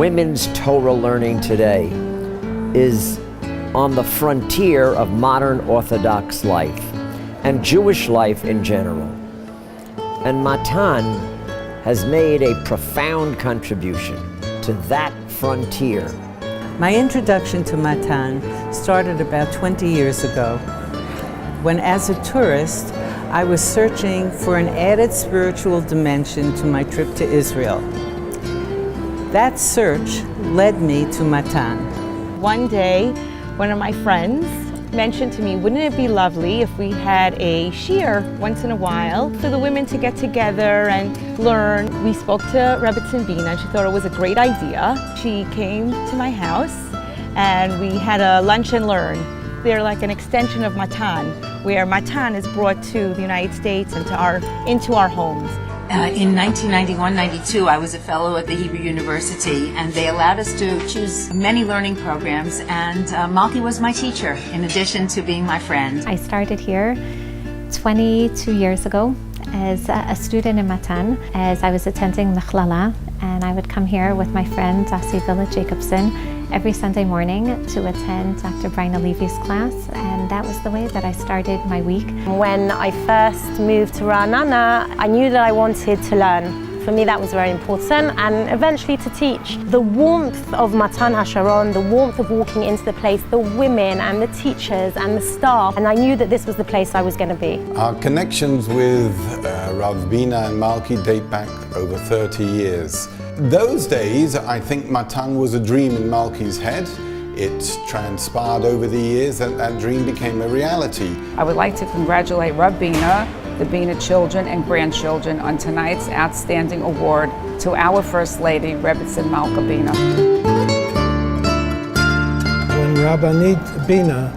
women's Torah learning today is on the frontier of modern Orthodox life and Jewish life in general. And Matan has made a profound contribution to that frontier. My introduction to Matan started about 20 years ago, when as a tourist, I was searching for an added spiritual dimension to my trip to Israel. That search led me to Matan. One day, one of my friends mentioned to me, wouldn't it be lovely if we had a shiur once in a while for the women to get together and learn? We spoke to Rebbetzin Bina and she thought it was a great idea. She came to my house and we had a lunch and learn. They're like an extension of Matan, where Matan is brought to the United States and into our homes. In 1991-92, I was a fellow at the Hebrew University, and they allowed us to choose many learning programs, and Malki was my teacher, in addition to being my friend. I started here 22 years ago as a student in Matan, as I was attending the Gala, and I would come here with my friend Dasi Villa-Jacobson every Sunday morning to attend Dr. Brian Levy's class, and that was the way that I started my week. When I first moved to Ra'anana, I knew that I wanted to learn. For me, that was very important, and eventually to teach. The warmth of Matan HaSharon, the warmth of walking into the place, the women and the teachers and the staff, and I knew that this was the place I was going to be. Our connections with Rav Bina and Malki date back over 30 years. Those days, I think Matan was a dream in Malki's head. It transpired over the years that that dream became a reality. I would like to congratulate Rav Bina, the Bina children and grandchildren on tonight's outstanding award to our First Lady, Rebbetzin Malka Bina. When Rabbanit Bina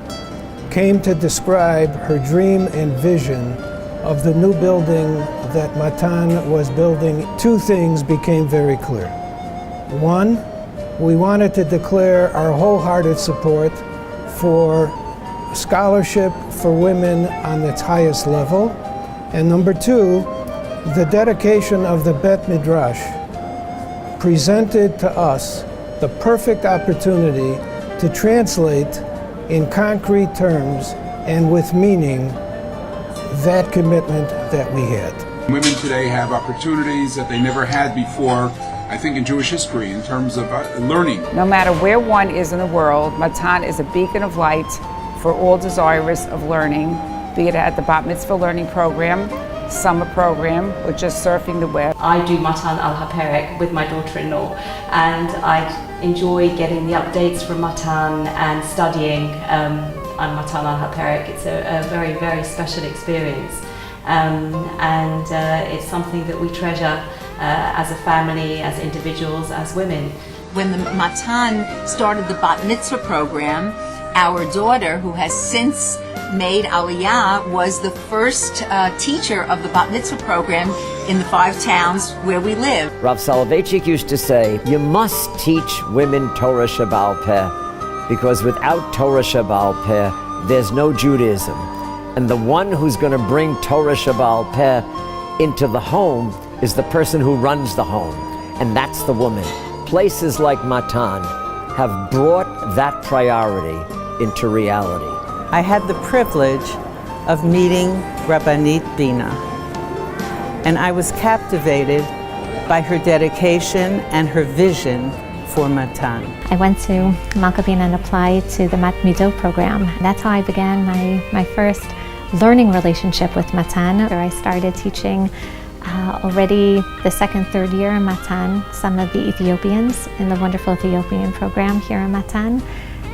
came to describe her dream and vision of the new building that Matan was building, two things became very clear. One, we wanted to declare our wholehearted support for scholarship for women on its highest level. And number two, the dedication of the Bet Midrash presented to us the perfect opportunity to translate in concrete terms and with meaning that commitment that we had. Women today have opportunities that they never had before, I think, in Jewish history in terms of learning. No matter where one is in the world, Matan is a beacon of light for all desirous of learning, be it at the Bat Mitzvah learning program, summer program, or just surfing the web. I do Matan al-Haperek with my daughter-in-law, and I enjoy getting the updates from Matan and studying on Matan al-Haperek. It's a very, very special experience, and it's something that we treasure as a family, as individuals, as women. When the Matan started the Bat Mitzvah program, our daughter, who has since made Aliyah, was the first teacher of the Bat Mitzvah program in the 5 towns where we live. Rav Soloveitchik used to say, you must teach women Torah Shebaal Peh, because without Torah Shebaal Peh, there's no Judaism. And the one who's going to bring Torah Shebaal Peh into the home is the person who runs the home, and that's the woman. Places like Matan have brought that priority into reality. I had the privilege of meeting Rabbanit Bina, and I was captivated by her dedication and her vision for Matan. I went to Malka Bina and applied to the Mat Mido program. That's how I began my first learning relationship with Matan. I started teaching already the 2nd, 3rd year in Matan, some of the Ethiopians in the wonderful Ethiopian program here in Matan.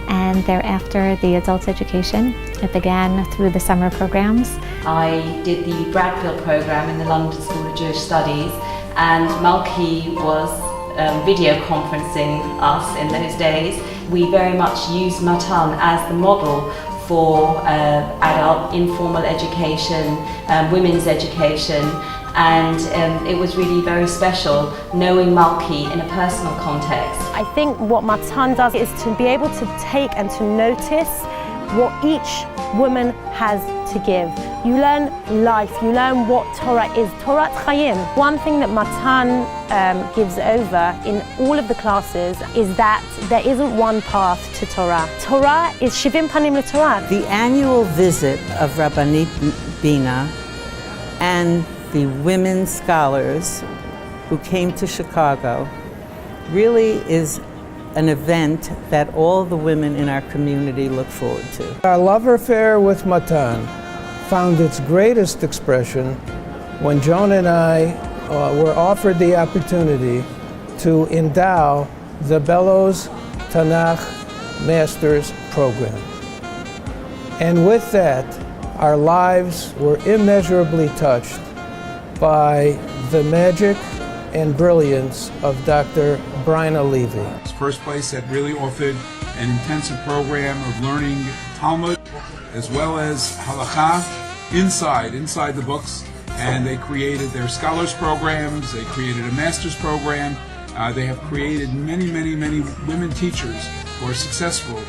And thereafter, the adult education. It began through the summer programs. I did the Bradfield program in the London School of Jewish Studies, and Malki was video conferencing us in those days. We very much used Matan as the model for adult informal education, women's education, and it was really very special knowing Malki in a personal context. I think what Matan does is to be able to take and to notice what each woman has to give. You learn life, you learn what Torah is, Torah Chaim. One thing that Matan gives over in all of the classes is that there isn't one path to Torah. Torah is Shivim Panim LeTorah. The annual visit of Rabbanit Bina and the women scholars who came to Chicago really is an event that all the women in our community look forward to. Our love affair with Matan found its greatest expression when Joan and I were offered the opportunity to endow the Bellows Tanakh Masters Program. And with that, our lives were immeasurably touched by the magic and brilliance of Dr. Bryna Levy. It's the first place that really offered an intensive program of learning Talmud as well as halakha inside the books, and they created their scholars programs, they created a master's program, they have created many women teachers who are successful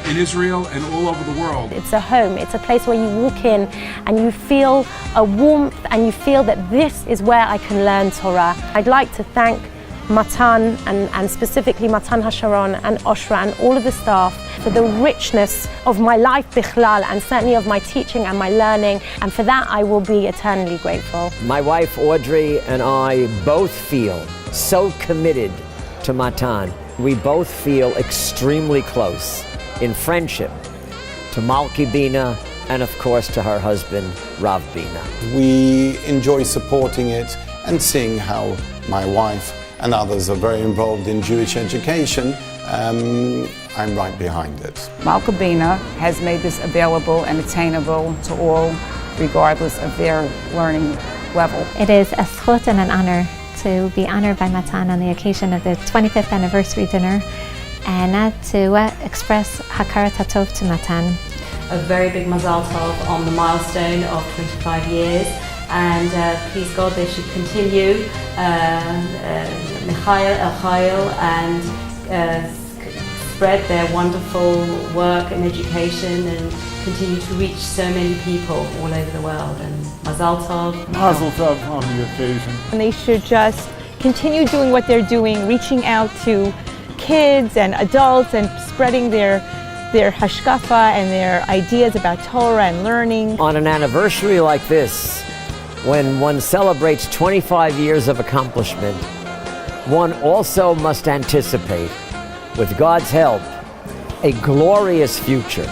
in Israel and all over the world. It's a home, it's a place where you walk in and you feel a warmth and you feel that this is where I can learn Torah. I'd like to thank Matan and specifically Matan HaSharon and Oshra and all of the staff for the richness of my life bichlal and certainly of my teaching and my learning, and for that I will be eternally grateful. My wife Audrey and I both feel so committed to Matan. We both feel extremely close in friendship to Malki Bina and of course to her husband Rav Bina. We enjoy supporting it and seeing how my wife and others are very involved in Jewish education. I'm right behind it. Malki Bina has made this available and attainable to all, regardless of their learning level. It is a zchut and an honor to be honored by Matan on the occasion of the 25th anniversary dinner and to express Hakarat HaTov to Matan. A very big mazal tov on the milestone of 25 years, and please God they should continue Michael, El Chayil, and spread their wonderful work and education and continue to reach so many people all over the world. And mazal tov. Mazel tov on the occasion. And they should just continue doing what they're doing, reaching out to kids and adults and spreading their hashkafa and their ideas about Torah and learning. On an anniversary like this, when one celebrates 25 years of accomplishment, one also must anticipate, with God's help, a glorious future.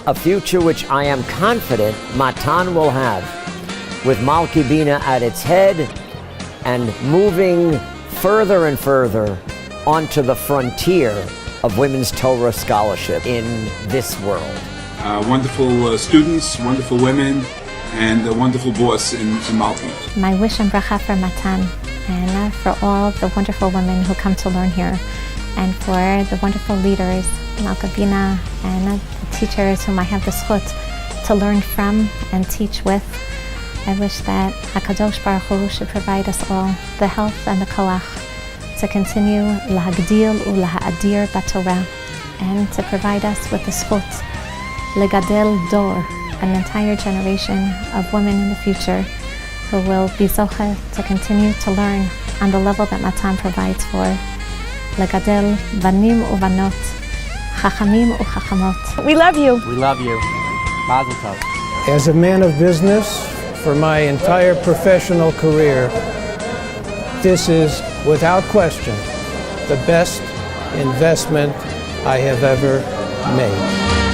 A future which I am confident Matan will have, with Malki Bina at its head and moving further and further onto the frontier of women's Torah scholarship in this world. Wonderful students, wonderful women, and a wonderful boss in Malki. My wish and bracha for Matan and for all the wonderful women who come to learn here, and for the wonderful leaders, Malki Bina, and the teachers whom I have the zchut to learn from and teach with. I wish that HaKadosh Baruch Hu should provide us all the health and the koach to continue lahagdil ulahaadir b'Torah, and to provide us with the zchut legadel dor, an entire generation of women in the future who will be zoche to continue to learn on the level that Matan provides for. Legadel banim uvanot, chachamim uchachamot. We love you. We love you. Mazel tov. As a man of business, for my entire professional career, this is, without question, the best investment I have ever made.